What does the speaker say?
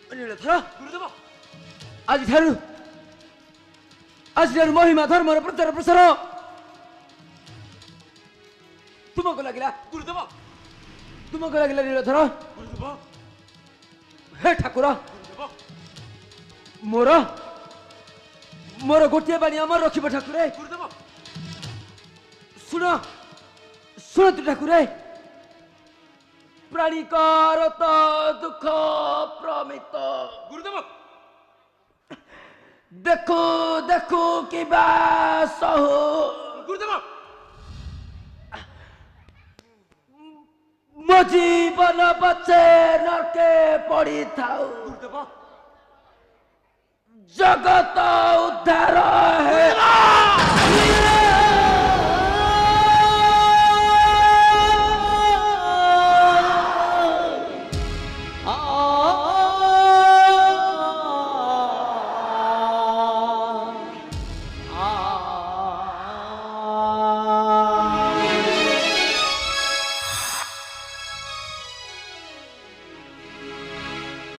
नीलधर गुरुदेव आज महिमा धर्म र प्रचार प्रसार तुमको लगिला गुरुदेव तुमको लगिला नीलधर गुरुदेव हे ठाकुर मोर मोर गोटे बाणी अमर रखिब ठाकुरे गुरुदेव सुन सुन तु ठाकुरे प्राणी करत दुख प्रमित गुरुदेव देखो देखो कि बास हो गुरुदेव मो जीवन बचे नरके पड़ी थाउ गुरुदेव जगत उद्धार है